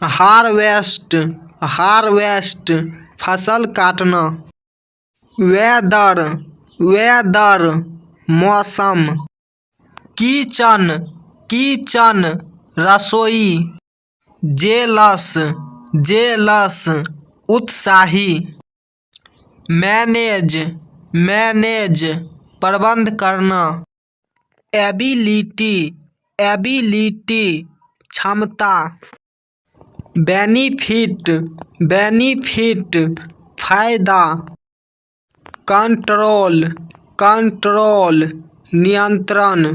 Harvest harvest फसल काटना। Weather weather मौसम। किचन किचन रसोई। जेलस जेलस उत्साही। मैनेज मैनेज प्रबंध करना। एबिलिटी एबिलिटी क्षमता। बेनिफिट बेनिफिट फायदा। कंट्रोल कंट्रोल नियंत्रण।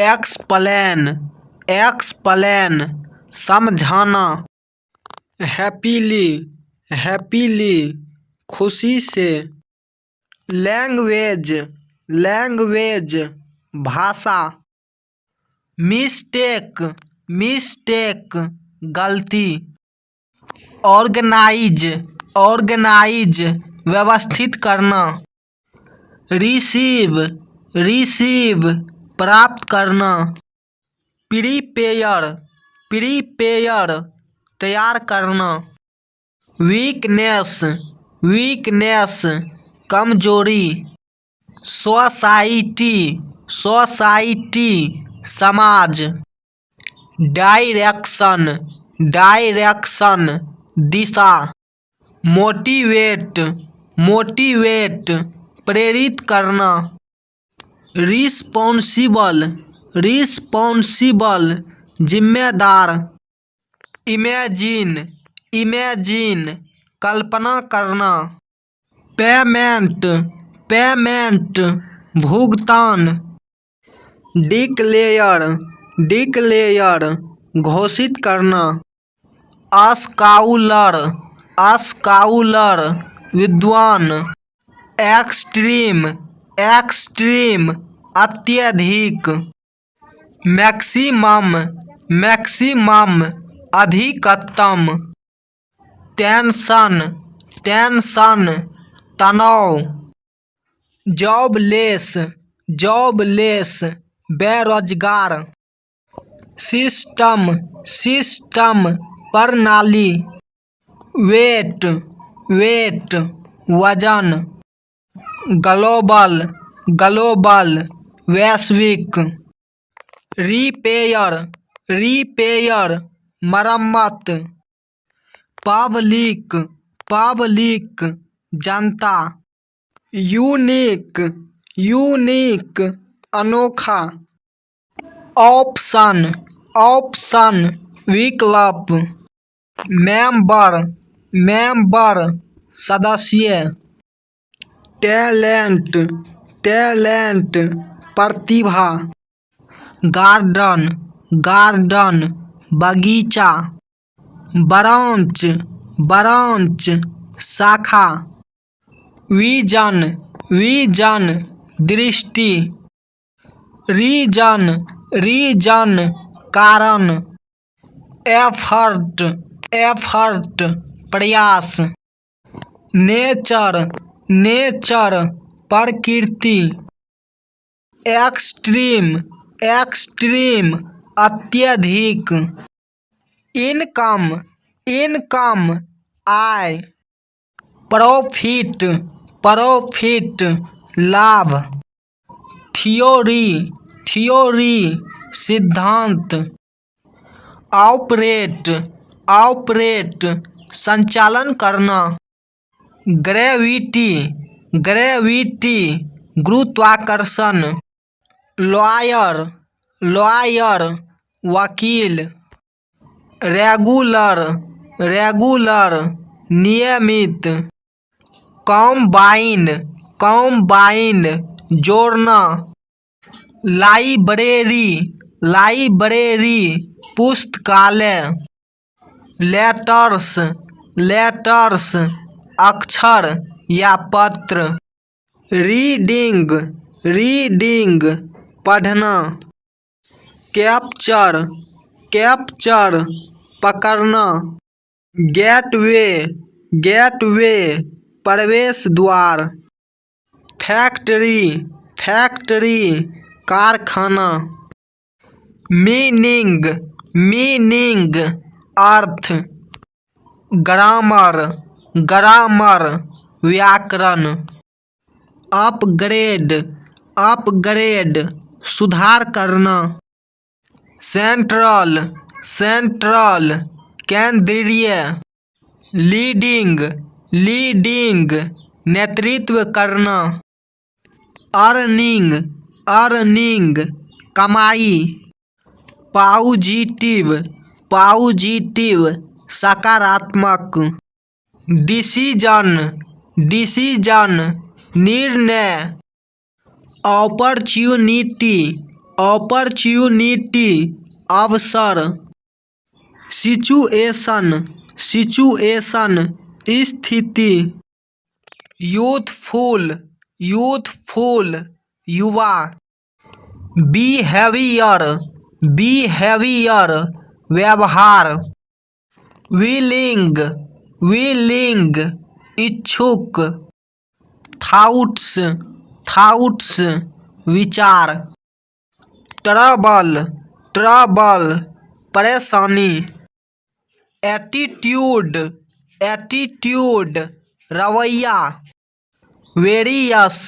एक्सप्लेन एक्सप्लेन समझाना। हैप्पीली हैप्पीली खुशी से। लैंग्वेज लैंग्वेज भाषा। मिस्टेक मिस्टेक गलती। ऑर्गेनाइज ऑर्गेनाइज व्यवस्थित करना। रिसीव रिसीव प्राप्त करना। प्रीपेयर प्रीपेयर तैयार करना। वीकनेस वीकनेस कमजोरी। सोसाइटी सोसाइटी समाज। डायरेक्शन डायरेक्शन दिशा। मोटिवेट मोटिवेट प्रेरित करना। रिस्पॉन्सिबल रिस्पॉन्सिबल जिम्मेदार। इमेजिन इमेजिन कल्पना करना। पेमेंट पेमेंट भुगतान। डिक्लेयर डिक्लेयर घोषित करना। स्कॉलर स्कॉलर विद्वान। एक्सट्रीम एक्सट्रीम अत्यधिक। मैक्सिमम मैक्सिमम अधिकतम। टेंशन टेंशन तनाव। जॉबलेस जॉबलेस बेरोजगार। सिस्टम सिस्टम प्रणाली। वेट वेट वजन। ग्लोबल ग्लोबल वैश्विक। रिपेयर रिपेयर मरम्मत। पब्लिक पब्लिक जनता। यूनिक यूनिक अनोखा। ऑप्शन ऑप्शन विकल्प। मेंबर मेंबर सदस्य। टैलेंट टैलेंट प्रतिभा। गार्डन गार्डन बगीचा। ब्रांच ब्रांच शाखा। विजन विजन दृष्टि। रीजन रीजन कारण। एफर्ट एफर्ट प्रयास। नेचर नेचर प्रकृति। एक्सट्रीम एक्सट्रीम अत्यधिक। इनकम इनकम आय। प्रॉफिट प्रॉफिट लाभ। थियोरी थियोरी सिद्धांत। ऑपरेट ऑपरेट संचालन करना। ग्रेविटी ग्रेविटी गुरुत्वाकर्षण। लॉयर लॉयर वकील। रेगुलर रेगुलर नियमित। कॉम्बाइन कॉम्बाइन जोड़ना। लाइब्रेरी लाइब्रेरी पुस्तकालय। लेटर्स लेटर्स अक्षर या पत्र। रीडिंग रीडिंग पढ़ना। कैप्चर कैप्चर पकड़ना। गेटवे गेटवे प्रवेश द्वार। फैक्ट्री फैक्ट्री कारखाना। मीनिंग मीनिंग अर्थ, ग्रामर, ग्रामर व्याकरण, अपग्रेड, अपग्रेड सुधार करना, सेंट्रल, सेंट्रल केंद्रीय, लीडिंग, लीडिंग नेतृत्व करना, अर्निंग, अर्निंग कमाई, पॉजिटिव, पॉजिटिव सकारात्मक, डिसीजन, डिसीजन निर्णय, अपॉर्चुनिटी, अपॉर्चुनिटी अवसर, सिचुएशन, सिचुएशन स्थिति, यूथफुल, यूथफुल युवा, बिहेवियर, बिहेवियर व्यवहार, विलिंग, विलिंग इच्छुक, थाउट्स, थाउट्स विचार, ट्रबल, ट्रबल परेशानी, एटीट्यूड, एटीट्यूड रवैया, वेरियस,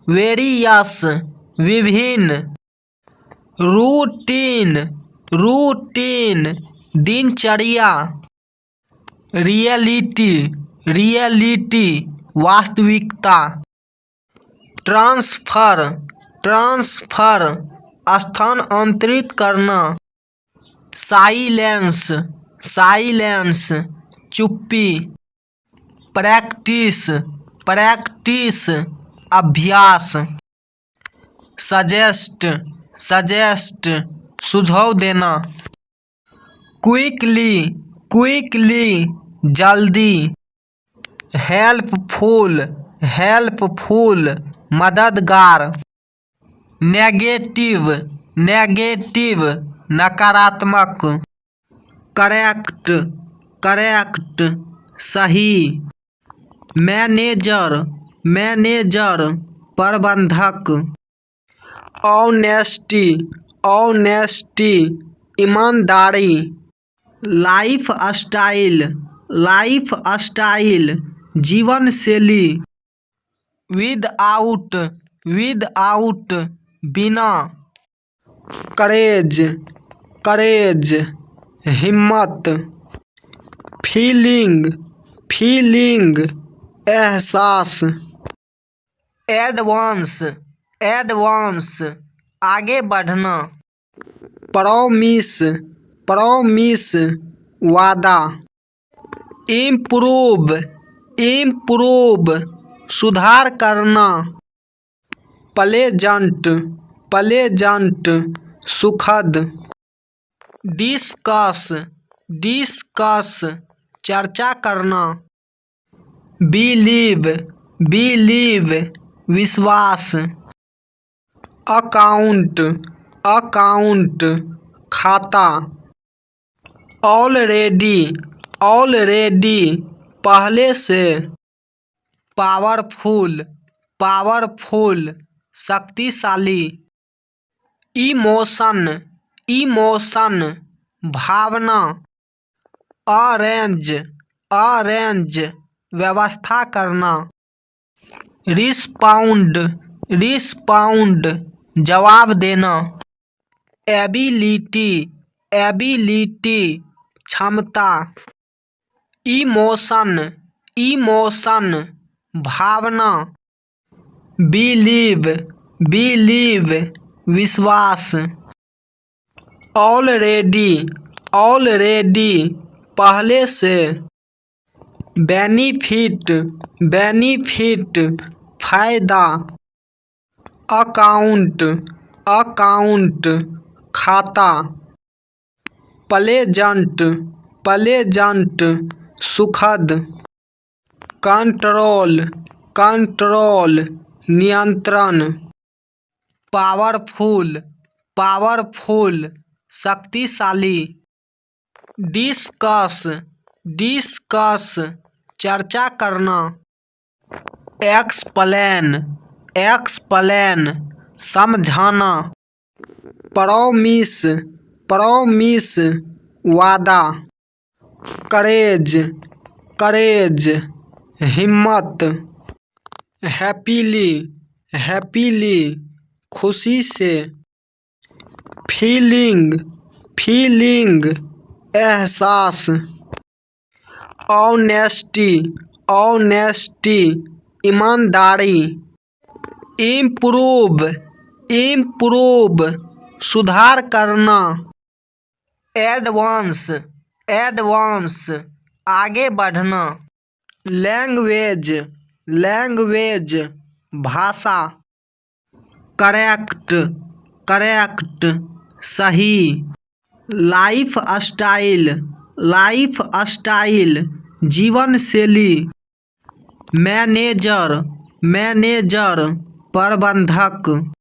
वेरियस विभिन्न, रूटीन, रूटीन दिनचर्या, रियलिटी, रियलिटी वास्तविकता, ट्रांसफर, ट्रांसफर स्थानांतरित करना, साइलेंस, साइलेंस चुप्पी, प्रैक्टिस, प्रैक्टिस अभ्यास, सजेस्ट, सजेस्ट सुझाव देना, क्विकली, क्विकली जल्दी, हेल्पफुल, हेल्पफुल मददगार, नेगेटिव, नेगेटिव नकारात्मक, करेक्ट, करेक्ट सही, मैनेजर, मैनेजर प्रबंधक, ऑनेस्टी, ऑनेस्टी ईमानदारी, लाइफ स्टाइल, लाइफ स्टाइल जीवन शैली, विदआउट, विदआउट बिना, करेज, करेज हिम्मत, फीलिंग, फीलिंग एहसास, एडवांस, एडवांस आगे बढ़ना, प्रॉमिस, प्रॉमिस वादा, इम्प्रूव, इम्प्रूव सुधार करना, प्लेजंट, प्लेजंट सुखद, डिस्कस, डिस्कस चर्चा करना, बिलीव, बिलीव विश्वास, अकाउंट, अकाउंट खाता, ऑलरेडी, ऑलरेडी पहले से, पावरफुल, पावरफुल शक्तिशाली, इमोशन, इमोशन भावना, अरेंज, अरेंज व्यवस्था करना, रिस्पाउंड, रिस्पाउंड जवाब देना, एबिलिटी, एबिलिटी क्षमता, इमोशन, इमोशन भावना, बिलीव, बिलीव विश्वास, ऑलरेडी, ऑलरेडी पहले से, बेनिफिट, बेनिफिट फायदा, अकाउंट, अकाउंट खाता, प्लेजंट, प्लेजंट सुखद, कंट्रोल, कंट्रोल नियंत्रण, पावरफुल, पावरफुल शक्तिशाली, डिस्कस, डिस्कस चर्चा करना, एक्सप्लेन, एक्सप्लेन समझाना, प्रॉमिस, प्रॉमिस वादा, करेज, करेज, हिम्मत। हैप्पीली, हैप्पीली, खुशी से। फीलिंग, फीलिंग, एहसास। ऑनेस्टी, ऑनेस्टी, ईमानदारी। इम्प्रूव, इम्प्रूव, सुधार करना। एडवांस, एडवांस, आगे बढ़ना। लैंग्वेज, लैंग्वेज, भाषा। करेक्ट, करेक्ट, सही। लाइफ स्टाइल, लाइफ स्टाइल, जीवन शैली। मैनेजर, मैनेजर, प्रबंधक।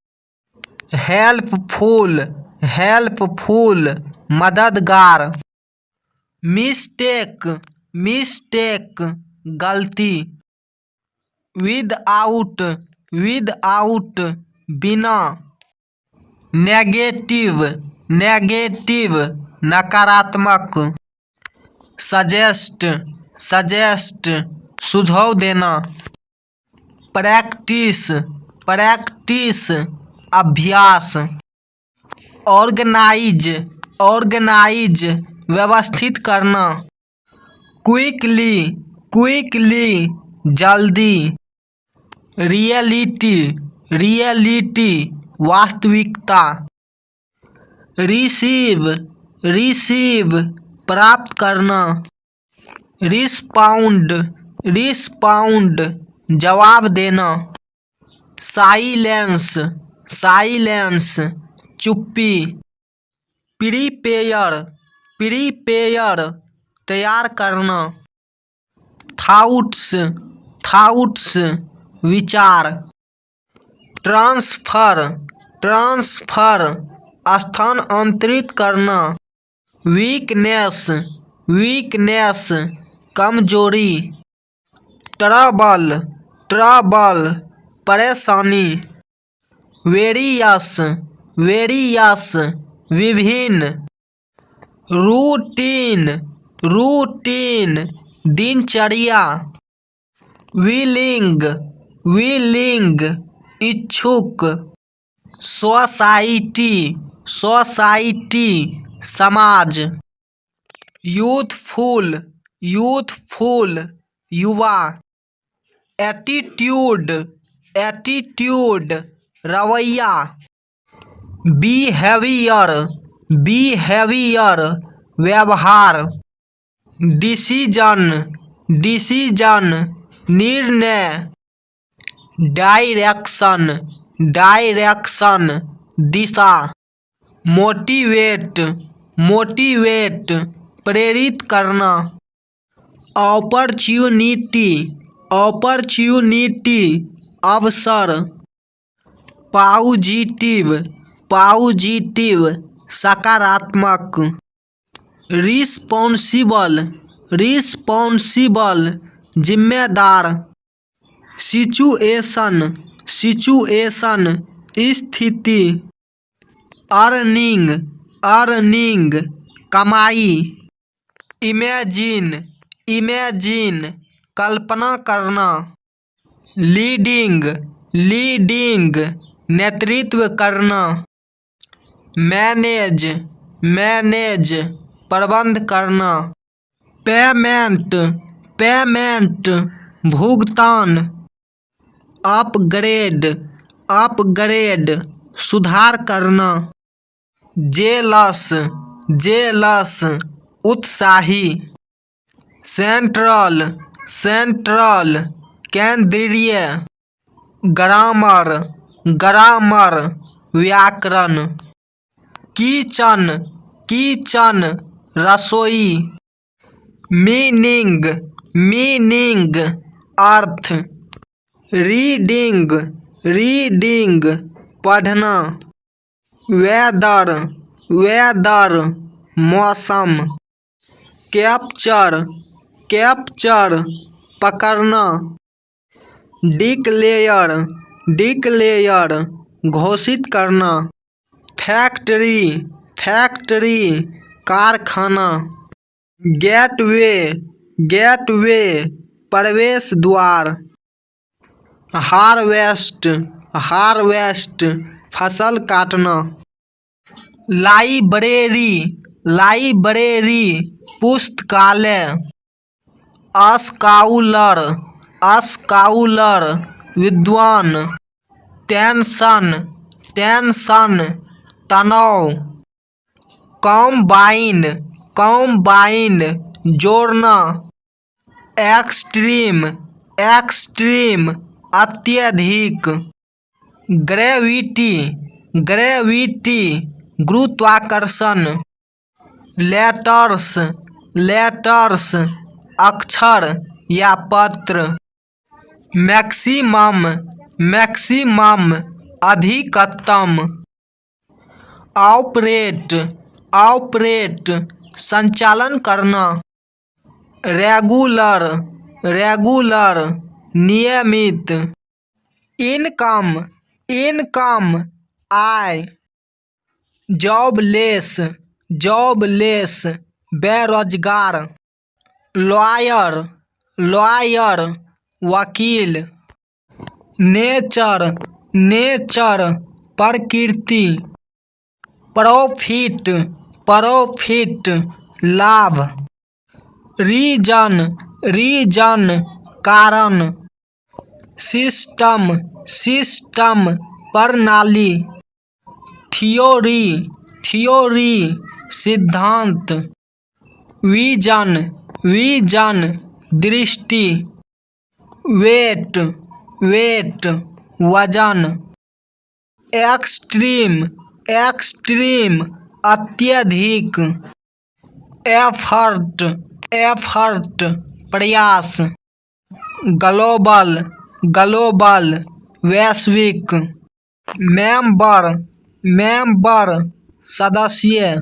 हेल्पफुल, हेल्पफुल, मददगार। मिस्टेक, मिस्टेक, गलती। विदआउट, विदआउट, बिना। नेगेटिव, नेगेटिव, नकारात्मक। सजेस्ट, सजेस्ट, सुझाव देना। प्रैक्टिस, प्रैक्टिस, अभ्यास। ऑर्गेनाइज, ऑर्गेनाइज, व्यवस्थित करना। क्विकली, क्विकली, जल्दी। रियलिटी, रियलिटी, वास्तविकता। रिसीव, रिसीव, प्राप्त करना। रिस्पाउंड, रिस्पाउंड, जवाब देना। साइलेंस, साइलेंस, चुप्पी। प्रीपेयर, प्रीपेयर, तैयार करना। थाउट्स, थाउट्स, विचार। ट्रांसफर, ट्रांसफर, स्थानांतरित करना। वीकनेस, वीकनेस, कमजोरी। ट्रबल, ट्रबल, परेशानी। वेरियस, वेरियस, विभिन्न। रूटीन, रूटीन, दिनचर्या। विलिंग, विलिंग, इच्छुक। सोसाइटी, सोसाइटी, समाज। यूथफुल, यूथफुल, युवा। एटीट्यूड, एटीट्यूड, रवैया। बिहेवियर, बिहेवियर, व्यवहार। डिसीजन, डिसीजन, निर्णय। डायरेक्शन, डायरेक्शन, दिशा। मोटिवेट, मोटिवेट, प्रेरित करना। अपॉर्चुनिटी, अपॉर्चुनिटी, अवसर। पॉजिटिव, पॉजिटिव, सकारात्मक। रिस्पॉन्सिबल, रिस्पॉन्सिबल, जिम्मेदार। सिचुएशन, सिचुएशन, स्थिति। अर्निंग, अर्निंग, कमाई। इमेजिन, इमेजिन, कल्पना करना। लीडिंग, लीडिंग, नेतृत्व करना। मैनेज, मैनेज, प्रबंध करना। पेमेंट, पेमेंट, भुगतान। अपग्रेड, अपग्रेड, सुधार करना। जेलस, जेलस, उत्साही। सेंट्रल, सेंट्रल, केंद्रीय। ग्रामर, ग्रामर, व्याकरण। किचन, किचन, रसोई। मीनिंग, मीनिंग, अर्थ। रीडिंग, रीडिंग, पढ़ना। वेदर, वेदर, मौसम। कैप्चर, कैप्चर, पकड़ना। डिक्लेयर, डिक्लेयर, घोषित करना। फैक्ट्री, फैक्ट्री, कारखाना। गेटवे, गेटवे प्रवेश द्वार। हार्वेस्ट, हार्वेस्ट फसल काटना। लाइब्रेरी, लाइब्रेरी पुस्तकालय। स्कॉलर, स्कॉलर विद्वान। टेंशन, टेंशन तनाव। कॉम्बाइन, कॉम्बाइन जोड़ना। एक्सट्रीम, एक्सट्रीम अत्यधिक। ग्रेविटी, ग्रेविटी गुरुत्वाकर्षण। लेटर्स, लेटर्स अक्षर या पत्र। मैक्सिमम, मैक्सिमम अधिकतम। ऑपरेट, ऑपरेट संचालन करना। रेगुलर, रेगुलर नियमित। इनकम, इनकम आय। जॉबलेस, जॉबलेस बेरोजगार। लॉयर, लॉयर वकील। नेचर, नेचर प्रकृति। प्रॉफिट, प्रॉफिट लाभ। रीजन, रीजन कारण। सिस्टम, सिस्टम प्रणाली। थियोरी, थियोरी सिद्धांत। विजन, विजन दृष्टि। वेट, वेट वजन। एक्सट्रीम, एक्सट्रीम अत्यधिक। एफर्ट, एफर्ट प्रयास। ग्लोबल, ग्लोबल वैश्विक। मेंबर, मेंबर सदस्य।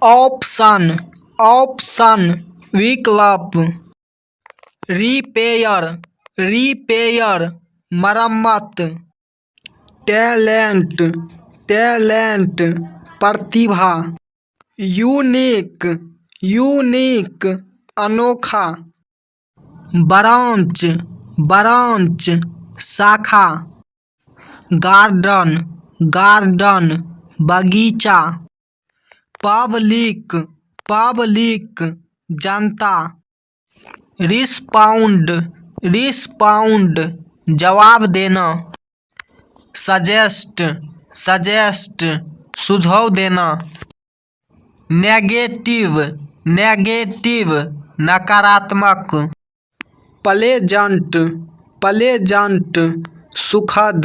ऑप्शन, ऑप्शन विकल्प। रिपेयर, रिपेयर मरम्मत। टैलेंट, टैलेंट प्रतिभा। यूनिक, यूनिक अनोखा। ब्रांच, ब्रांच शाखा। गार्डन, गार्डन बगीचा। पब्लिक, पब्लिक जनता। रिस्पाउंड, रिस्पाउंड जवाब देना। सजेस्ट, सजेस्ट सुझाव देना। नेगेटिव, नेगेटिव नकारात्मक। प्लेजेंट, प्लेजेंट सुखद।